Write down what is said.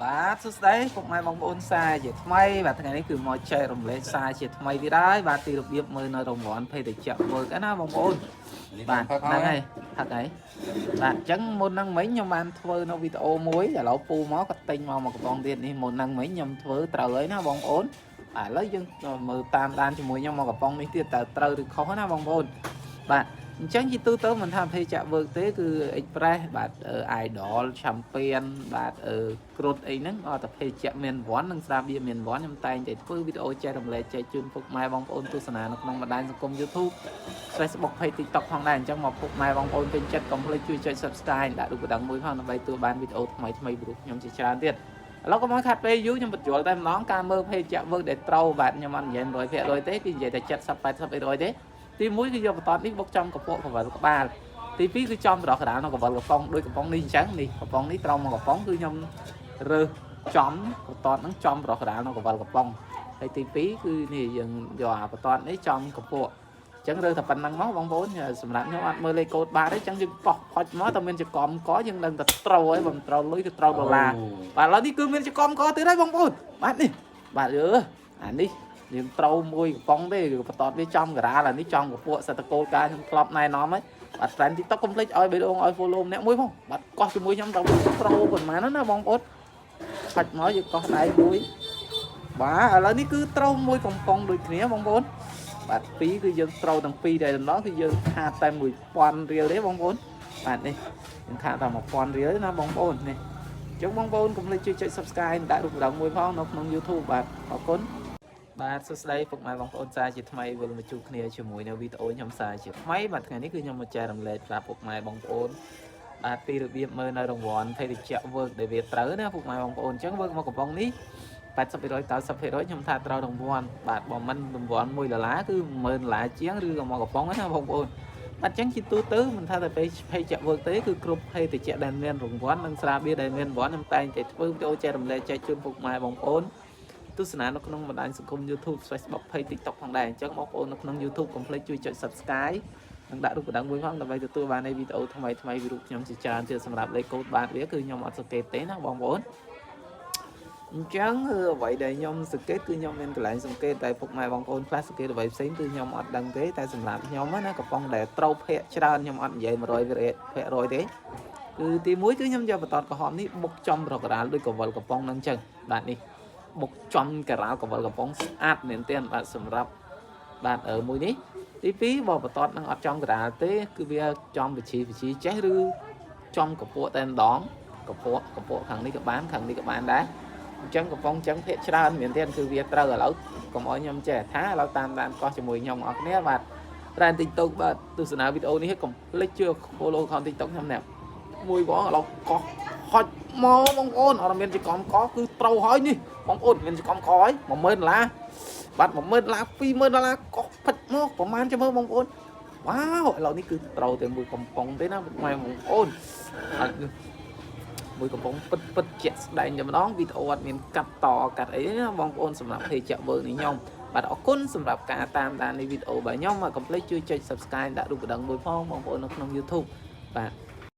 បាទសួស្តីពុកម៉ែបងប្អូនសាជាថ្មីបាទថ្ងៃនេះគឺមកចែករំលែកសារជាថ្មីទៀតហើយបាទពីរបៀបមើលនៅរង្វាន់ភេទជ្ជៈវើកណាបងប្អូនបាទហ្នឹងហើយផឹកហើយបាទអញ្ចឹងមុនហ្នឹងមិញខ្ញុំបានធ្វើនៅវីដេអូមួយឥឡូវពូមកក៏ទិញមកកំប៉ុងទៀតនេះមុនហ្នឹងមិញខ្ញុំធ្វើត្រូវហើយណាបងប្អូនបាទឥឡូវយើងមើលតាមដានជាមួយខ្ញុំមកកំប៉ុងនេះទៀតតើត្រូវឬខុសណាបងប្អូនបាទអញ្ចឹងជាទូទៅមិនថាភេទជ្ជៈវើកទេគឺ Express បាទ Idol Champion បាទគ្រុតអីហ្នឹងអត់តែភេទជ្ជៈមានវ័ននិងស្រាបៀរមានវ័នខ្ញុំតែងតែធ្វើវីដេអូចែករំលែកចែកជូនពុកម៉ែបងប្អូនទស្សនានៅក្នុងបណ្ដាញសង្គម YouTube Facebook Page TikTok ផងដែរអញ្ចឹងមកពុកម៉ែបងប្អូនពេញចិត្តកុំភ្លេចជួយចុច Subscribe ដាក់រូបកណ្ដឹងមួយផងដើម្បីទទួលបានវីដេអូថ្មីៗពីខ្ញុំជាច្រើនទៀតឥឡូវក៏មកខាត់ពេលយូរខ្ញុំបញ្យល់តែម្ដងការមើលភេទជ្ជៈវើកដែលត្រូវបាទខ្ញុំអត់និយាយ 100% ទេគឺនិយាយតែ 70-80% ទេទី1គឺយកបន្តនេះបុកចំកពក់កវលក្បាលទី2គឺចំរកកណ្ដាលនៅកវលកំប៉ុងដូចកំប៉ុងនេះអញ្ចឹងនេះកំប៉ុងនេះត្រង់មកកំប៉ុងគឺខ្ញុំរើសចំបន្តហ្នឹងចំរកកណ្ដាលនៅកវលកំប៉ុងហើយទី2គឺនេះយើងយកអាបន្តនេះចំកពក់អញ្ចឹងរើសតែប៉ុណ្្នឹងមកបងប្អូនសម្រាប់ខ្ញុំអត់មើលលេខកូដបាទទេអញ្ចឹងយើងបោះផុចមកតែមានចកំកយើងដឹងតែត្រូវហើយបើមិនត្រូវលុយគឺត្រូវដុល្លារបាទឥឡូវនេះគឺមានចកំកទៀតហើយបងប្អូនបាទនេះបាទអានេះយើងត្រូវមួយកំប៉ុងទេគឺបន្តវាចំការាលអានេះចំកពក់សិតតកូលការខ្ញុំធ្លាប់ណែនាំហើយបាទ friend TikTok កុំភ្លេចឲ្យបេដងឲ្យ follow ម្នាក់មួយផងបាទកោះជាមួយខ្ញុំដល់ប្រូប៉ុន្មានណាបងប្អូនឆាច់មកយើងកោះដៃមួយបាទឥឡូវនេះគឺត្រូវមួយកំប៉ុងដូចគ្នាបងប្អូនបាទពីរគឺយើងត្រូវទាំងពីរដែរម្ដងគឺយើងខាតតែ 1000 រៀលទេបងប្អូនបាទនេះយើងខាតតែ 1000 រៀលទេណាបងប្អូននេះអញ្ចឹងបងប្អូនកុំភ្លេចជួយចុច Subscribe ដាក់រូបកណ្ដឹងមួយផងនៅក្នុង YouTube បាទអរគុណបាទសួស្តីពុកម៉ែបងប្អូនសាជាថ្មីវិលមកជួបគ្នាជាមួយនៅវីដេអូខ្ញុំសាជាថ្មីបាទថ្ងៃនេះគឺខ្ញុំមកចែករំលែកប្រាប់ពុកម៉ែបងប្អូនបាទពីរបៀបមើលនៅរង្វាន់ភេទជ្ជៈវើកដែលវាត្រូវណាពុកម៉ែបងប្អូនអញ្ចឹងវើកមកកំប៉ុងនេះ 80% 90% ខ្ញុំថាត្រូវរង្វាន់បាទបើមិនរង្វាន់$1គឺ$10000ជាងឬក៏មកកំប៉ុងណាបងប្អូនបាទអញ្ចឹងជាទូទៅមិនថាតែភេទជ្ជៈវើកទេគឺគ្រប់ភេទជ្ជៈដែលមានរង្វាន់និងស្រាបៀរដែលមានរង្វាន់ខ្ញុំតែងតែធ្វើវីដេអូចែករំលែកចែកជូនពុកម៉ែបងប្អូនទស្សនានៅក្នុងបណ្ដាញសង្គម YouTube Facebook Page TikTok ផងដែរអញ្ចឹងបងប្អូននៅក្នុង YouTube កុំភ្លេចជួយចុច Subscribe និងដាក់រូបកណ្ដឹងមួយផងដើម្បីទទួលបានវីដេអូថ្មីៗពីរូបខ្ញុំជាច្រើនទៀតសម្រាប់លេខកូដបាទវាគឺខ្ញុំអត់សង្កេតទេណាបងប្អូនអញ្ចឹងអ្វីដែលខ្ញុំសង្កេតគឺខ្ញុំមានកន្លែងសង្កេតតែពុកម៉ែបងប្អូនខ្លះសង្កេតអ្វីផ្សេងគឺខ្ញុំអត់ដឹងទេតែសម្រាប់ខ្ញុំណាកំប៉ុងដែលត្រូវភាកច្រើនខ្ញុំអត់និយាយ 100% ទេគឺទី1គឺខ្ញុំយកបន្តក្រហមនេះបុកចំរកដាលដូចកវលកំប៉ុងហ្នឹងអញ្ចឹងបាទនេះបុកចំការ៉ាលកវលកំប៉ុងស្អាតមែនទែនបាទសម្រាប់បាទមួយនេះទី2បើបន្តនឹងអត់ចំការ៉ាលទេគឺវាចំវិជីចេះឬចំកពក់តែម្ដងកពក់ខាងនេះក៏បានខាងនេះក៏បានដែរអញ្ចឹងកំប៉ុងអញ្ចឹងភាកច្រើនមែនទែនគឺវាត្រូវឥឡូវកុំឲ្យខ្ញុំចេះថាឥឡូវតាមដានកោះជាមួយខ្ញុំអរគ្នាបាទTrend TikTok បាទទស្សនាវីដេអូនេះកុំភ្លេចជួយ follow account TikTok ខ្ញុំនេះមួយបងឥឡូវកោះហុចមកបងប្អូនអត់មានចកំកគឺត្រូវហើយនេះបងប្អូនមានចកំកហើយ$10000បាទ$10000 $20000កោះផិតមកប្រហែលចាំមើលបងប្អូនវ៉ាវឥឡូវនេះគឺត្រូវតែមួយកំប៉ុងទេណាបងប្អូនមួយកំប៉ុងពិតជាក់ស្ដែងតែម្ដងវីដេអូអត់មានកាត់តកាត់អីណាបងប្អូនសម្រាប់ភេទជ្ជៈវើកនេះខ្ញុំបាទអរគុណសម្រាប់ការតាមដាននៃវីដេអូរបស់ខ្ញុំកុំភ្លេចជួយចុច Subscribe ដាក់រូបកណ្ដឹងមួយផងបងប្អូននៅក្នុង YouTube បាទ